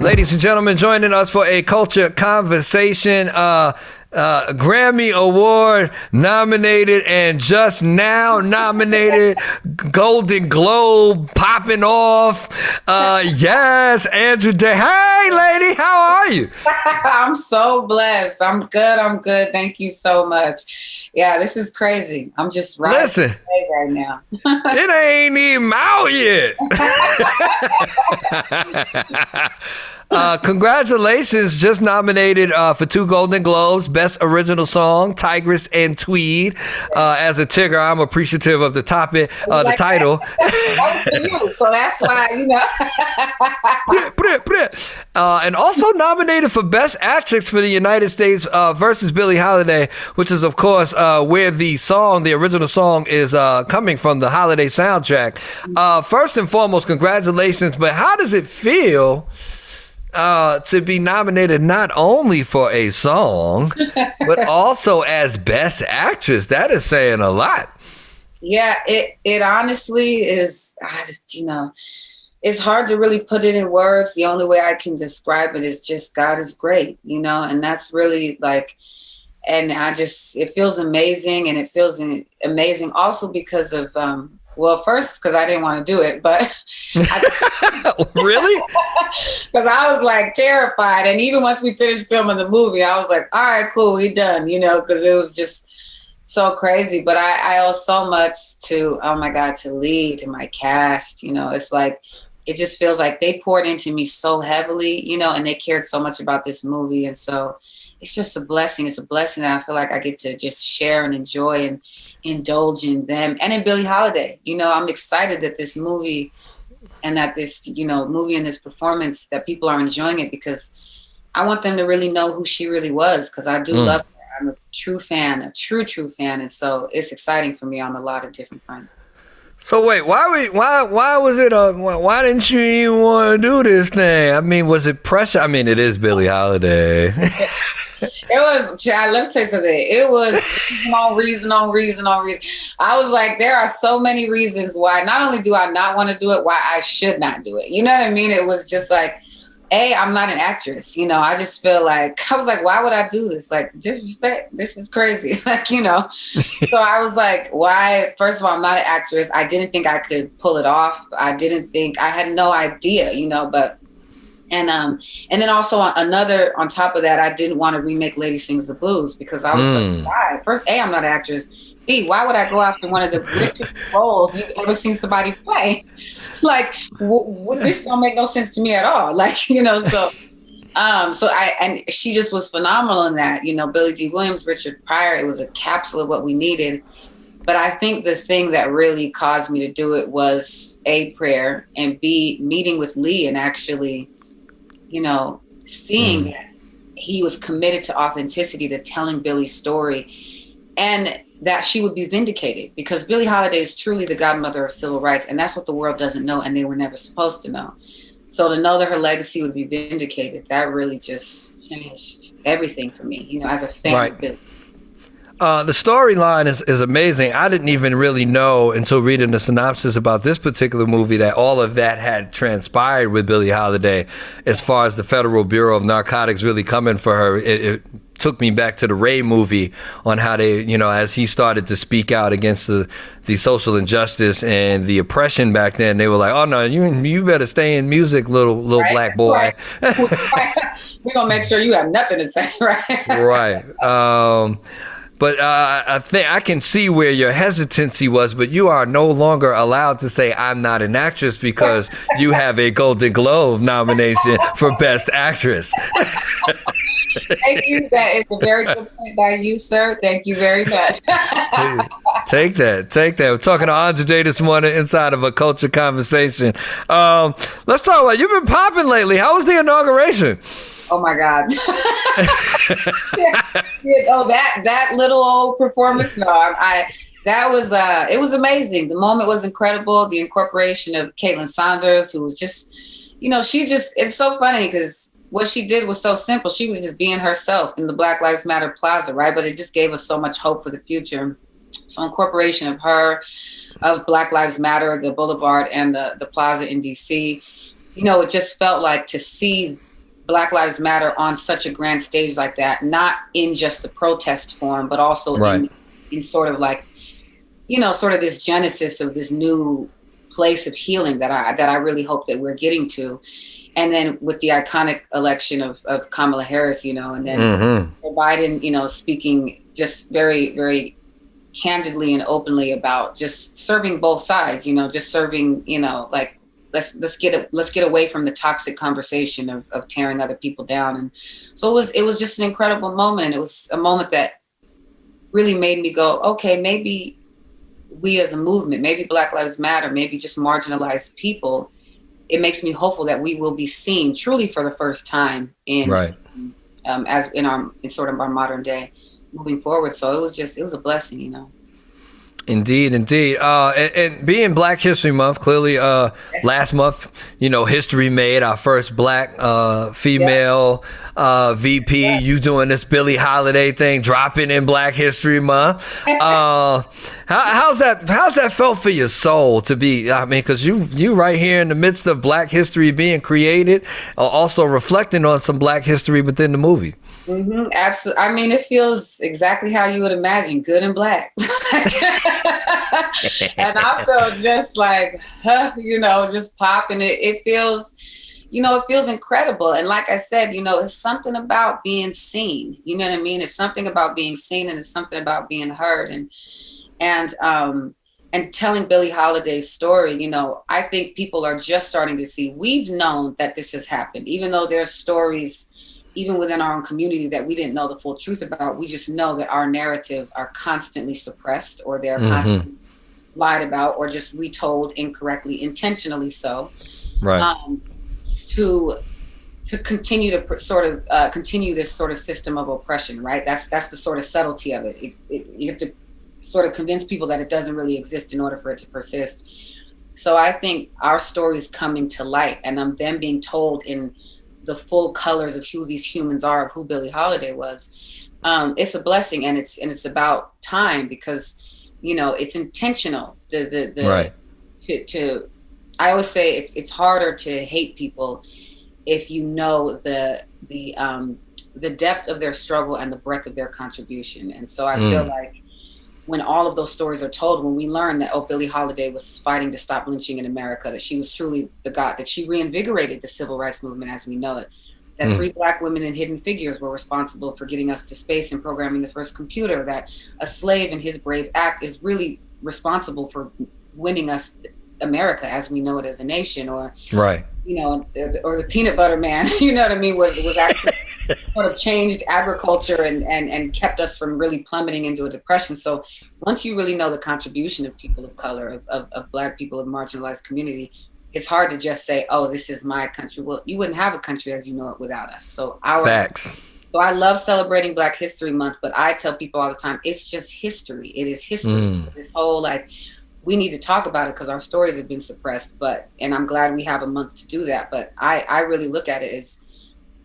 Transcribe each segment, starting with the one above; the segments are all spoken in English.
Ladies and gentlemen, joining us for a culture conversation, Grammy Award nominated and just now nominated, Golden Globe popping off. Yes, Andra Day. Hey, lady, how are you? I'm so blessed. I'm good. I'm good. Thank you so much. Yeah, this is crazy. I'm just riding right now. It ain't even out yet. Congratulations, just nominated for 2 Golden Globes, Best Original Song, Tigress and Tweed. As a Tigger, I'm appreciative of the topic, the title. That was for you, so that's why, And also nominated for Best Actress for the United States versus Billie Holiday, which is, of course, where the original song is coming from, the Holiday soundtrack. First and foremost, congratulations, but how does it feel to be nominated not only for a song, but also as Best Actress? That is saying a lot. Yeah, it honestly is. It's hard to really put it in words. The only way I can describe it is just God is great, and that's really and it feels amazing, and it feels amazing also because of, first, because I didn't want to do it, but really? Because I was terrified. And even once we finished filming the movie, I was like, all right, cool, we done, because it was just so crazy. But I owe so much to, oh my God, to lead and my cast. It's it just feels like they poured into me so heavily, and they cared so much about this movie. And so it's just a blessing. It's a blessing that I feel like I get to just share and enjoy and indulge in them and in Billie Holiday. I'm excited that this movie and that this, movie and this performance, that people are enjoying it, because I want them to really know who she really was, because I do love her. I'm a true fan, a true fan. And so it's exciting for me on a lot of different fronts. So wait, why was it why didn't you even want to do this thing? I mean, was it pressure? I mean, it is Billie Holiday. It was, child, let me tell you something. It was reason on reason. I was like, there are so many reasons why not only do I not want to do it, why I should not do it. You know what I mean? It was just I'm not an actress. I just feel I was like, why would I do this? Disrespect. This is crazy. So I was like, why? First of all, I'm not an actress. I didn't think I could pull it off. I had no idea, but. And then also on top of that, I didn't want to remake Lady Sings the Blues, because I was like, why? First, A, I'm not an actress. B, why would I go after one of the richest roles you've ever seen somebody play? This don't make no sense to me at all. And she just was phenomenal in that. Billy D. Williams, Richard Pryor, it was a capsule of what we needed. But I think the thing that really caused me to do it was A, prayer, and B, meeting with Lee and actually, seeing that he was committed to authenticity, to telling Billie's story, and that she would be vindicated, because Billie Holiday is truly the godmother of civil rights, and that's what the world doesn't know, and they were never supposed to know. So to know that her legacy would be vindicated, that really just changed everything for me, as a fan of Billie. The storyline is amazing. I didn't even really know until reading the synopsis about this particular movie that all of that had transpired with Billie Holiday, as far as the Federal Bureau of Narcotics really coming for her. It took me back to the Ray movie on how they, as he started to speak out against the social injustice and the oppression back then, they were like, oh no, you better stay in music, little black boy. Right. We're going to make sure you have nothing to say, right? Right. But I think I can see where your hesitancy was, but you are no longer allowed to say I'm not an actress, because you have a Golden Globe nomination for Best Actress. Thank you. That is a very good point by you, sir. Thank you very much. Take that. We're talking to Andra Day this morning inside of a culture conversation. Let's talk about, you've been popping lately. How was the inauguration? Oh my God. That little old performance. No, it was amazing. The moment was incredible. The incorporation of Caitlin Saunders, who was just, it's so funny because what she did was so simple. She was just being herself in the Black Lives Matter Plaza, right? But it just gave us so much hope for the future. So incorporation of her, of Black Lives Matter, the Boulevard and the Plaza in DC, it just felt like to see Black Lives Matter on such a grand stage like that, not in just the protest form, but also Right. in sort of like, sort of this genesis of this new place of healing that I really hope that we're getting to. And then with the iconic election of Kamala Harris, and then Biden, speaking just very, very candidly and openly about just serving both sides, just serving, like let's get away from the toxic conversation of tearing other people down. And so it was just an incredible moment. And it was a moment that really made me go, okay, maybe we as a movement, maybe Black Lives Matter, maybe just marginalized people, it makes me hopeful that we will be seen truly for the first time in as in sort of our modern day moving forward. So it was a blessing, Indeed. And being Black History Month, clearly last month, history made, our first Black female VP. Yeah. You doing this Billie Holiday thing, dropping in Black History Month. How's that felt for your soul to be, because you right here in the midst of Black history being created, also reflecting on some Black history within the movie. Mm-hmm, absolutely. I mean, it feels exactly how you would imagine, good and Black. And I feel just like, just popping it. It feels, it feels incredible. And like I said, it's something about being seen. You know what I mean? It's something about being seen, and it's something about being heard. And telling Billie Holiday's story, I think people are just starting to see. We've known that this has happened, even though there's stories even within our own community that we didn't know the full truth about. We just know that our narratives are constantly suppressed, or they're constantly lied about, or just retold incorrectly, intentionally so. Right. To continue to sort of continue this sort of system of oppression, right? That's the sort of subtlety of it. You have to sort of convince people that it doesn't really exist in order for it to persist. So I think our story is coming to light, and them being told in the full colors of who these humans are, of who Billie Holiday was. It's a blessing, and it's about time, because it's intentional. Right. I always say it's harder to hate people if you know the depth of their struggle and the breadth of their contribution. And so I feel like when all of those stories are told, when we learn that, Billie Holiday was fighting to stop lynching in America, that she was truly the God, that she reinvigorated the civil rights movement as we know it, that 3 Black women in Hidden Figures were responsible for getting us to space and programming the first computer, that a slave in his brave act is really responsible for winning us America as we know it as a nation, or right. Or the peanut butter man, what I mean, was actually sort of changed agriculture and kept us from really plummeting into a depression. So once you really know the contribution of people of color, of Black people, of marginalized community, it's hard to just say, oh, this is my country. Well, you wouldn't have a country as you know it without us. So facts. So I love celebrating Black History Month, but I tell people all the time, it's just history. It is history. This whole we need to talk about it because our stories have been suppressed, and I'm glad we have a month to do that. But I really look at it as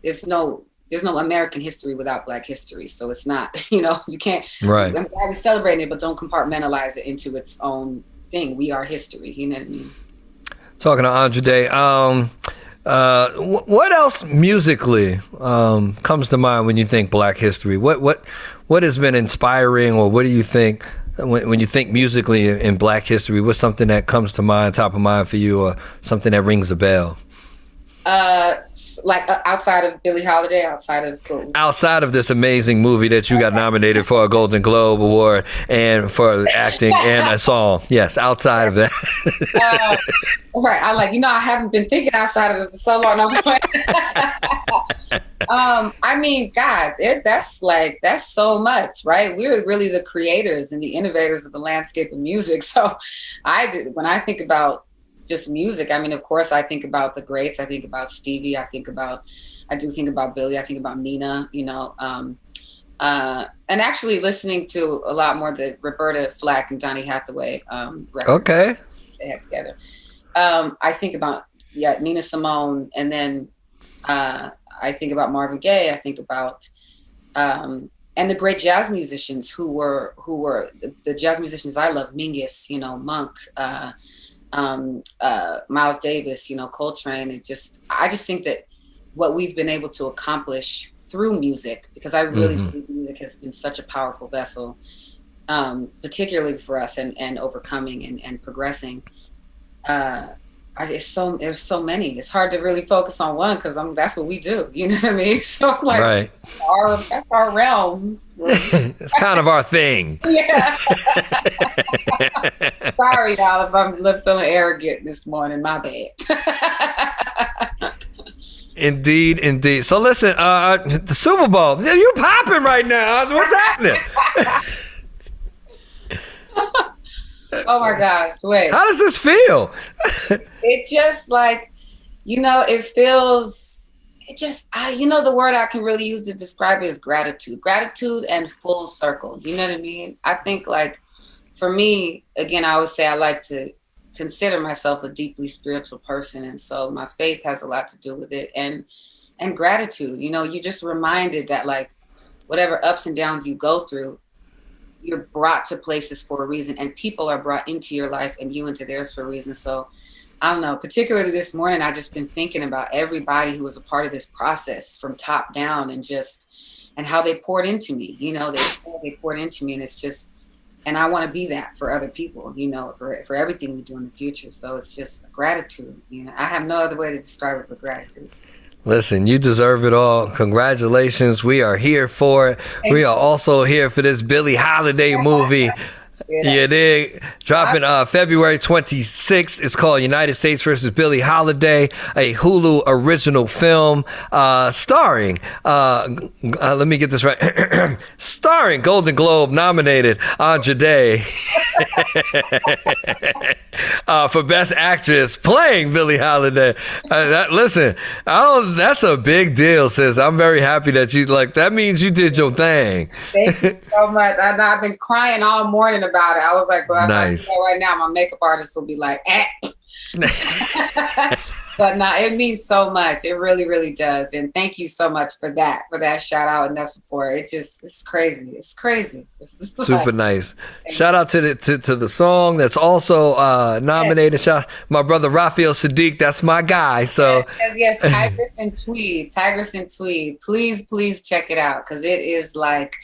there's no American history without Black history. So it's not, you can't, right. I'm glad we're celebrating it, but don't compartmentalize it into its own thing. We are history. You know what I mean? Talking to Andra Day, what else musically comes to mind when you think Black history? What has been inspiring, or what do you think when you think musically in Black history? What's something that comes to mind, top of mind for you, or something that rings a bell? Outside of Billie Holiday, outside of this amazing movie that you got nominated for a Golden Globe Award and for acting and a song. Yes, outside of that. Right. I haven't been thinking outside of it for so long. I mean, God, that's so much, right? We're really the creators and the innovators of the landscape of music. So when I think about just music, I mean, of course, I think about the greats. I think about Stevie. I do think about Billie. I think about Nina, and actually listening to a lot more the Roberta Flack and Donny Hathaway records they had together. I think about, Nina Simone, and then I think about Marvin Gaye. I think about and the great jazz musicians who were the jazz musicians I love, Mingus, Monk, Miles Davis, Coltrane. I just think that what we've been able to accomplish through music, because I really believe music has been such a powerful vessel, particularly for us and overcoming and progressing. There's so many. It's hard to really focus on one because that's what we do. You know what I mean? So I'm like, right. That's our realm. It's kind of our thing. Yeah. Sorry, y'all, if I'm feeling arrogant this morning. My bad. Indeed. So listen, the Super Bowl, you popping right now. What's happening? Oh my gosh, wait. How does this feel? It just like, it feels, the word I can really use to describe it is gratitude. Gratitude and full circle. You know what I mean? I think like, for me, again, I always say I like to consider myself a deeply spiritual person. And so my faith has a lot to do with it. And gratitude, you're just reminded that like, whatever ups and downs you go through, you're brought to places for a reason, and people are brought into your life and you into theirs for a reason. So I don't know, particularly this morning, I just been thinking about everybody who was a part of this process from top down and how they poured into me, they poured into me, and it's just, and I want to be that for other people, for everything we do in the future. So it's just gratitude. I have no other way to describe it but gratitude. Listen, you deserve it all. Congratulations. We are here for it. We are also here for this Billie Holiday movie. Yeah, dig. Dropping February 26th. It's called United States versus Billie Holiday, a Hulu original film starring, let me get this right, starring Golden Globe nominated Andra Day for Best Actress playing Billie Holiday. Listen, that's a big deal, sis. I'm very happy that that means you did your thing. Thank you so much. I've been crying all morning about it. I was like, well, nice. Right now my makeup artist will be like, But no, it means so much. It really, really does. And thank you so much for that shout out and that support. It's crazy. It's crazy. Super nice. Shout out to the song that's also nominated. Yes. Shout my brother Raphael Sadiq. That's my guy. So yes. Tigress and Tweed. Please check it out, because it is like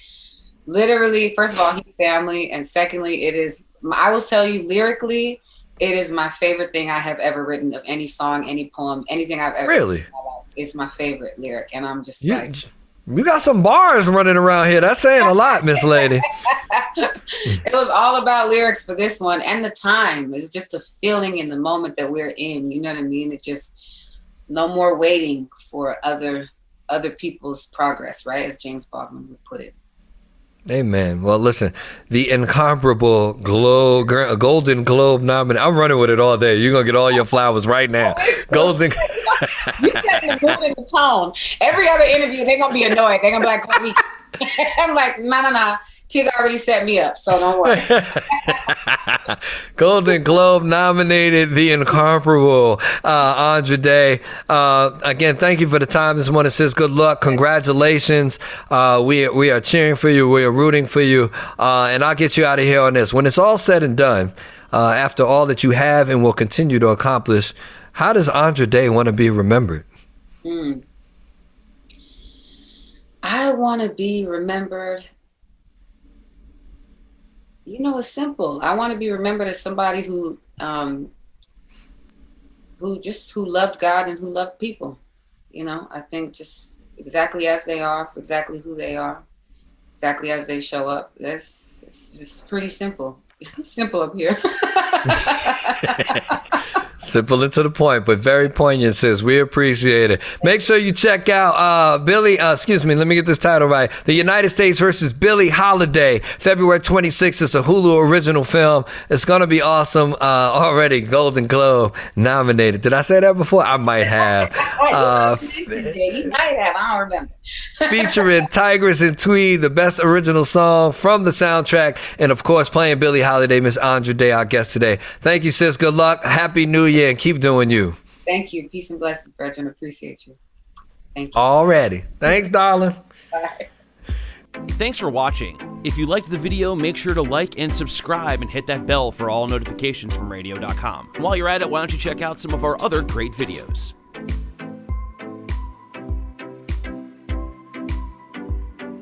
literally, first of all, he's family, and secondly, it is. I will tell you, lyrically, it is my favorite thing I have ever written of any song, any poem, anything I've ever really written. It's my favorite lyric, and I'm just you got some bars running around here. That's saying a lot, Miss Lady. It was all about lyrics for this one, and the time. It's just a feeling in the moment that we're in. You know what I mean? It just no more waiting for other people's progress, right? As James Baldwin would put it. Amen. Well, listen, the incomparable Golden Globe nominee. I'm running with it all day. You're going to get all your flowers right now. Golden. You setting the mood and the tone. Every other interview, they're going to be annoyed. They're going to be like, I'm like, no. Tig already set me up, so don't worry. Golden Globe nominated, the incomparable Andra Day. Again, thank you for the time this morning, sis. Good luck. Congratulations. We are cheering for you. We are rooting for you. And I'll get you out of here on this. When it's all said and done, after all that you have and will continue to accomplish, how does Andra Day want to be remembered? I want to be remembered. It's simple. I want to be remembered as somebody who loved God and who loved people. I think just exactly as they are, for exactly who they are, exactly as they show up. It's pretty simple. Simple up here. Simple and to the point, but very poignant, sis. We appreciate it. Make sure you check out let me get this title right. The United States versus Billie Holiday, February 26th. It's a Hulu original film. It's going to be awesome. Already Golden Globe nominated. Did I say that before? I might have. You might have. I don't remember. Featuring Tigress and Tweed, the best original song from the soundtrack, and of course playing Billie Holiday, Miss Andra Day, our guest today. Thank you, sis. Good luck. Happy New Year, and keep doing you. Thank you. Peace and blessings, brethren. Appreciate you. Thank you. Already. Thanks, darling. Bye. Thanks for watching. If you liked the video, make sure to like and subscribe and hit that bell for all notifications from radio.com. While you're at it, why don't you check out some of our other great videos.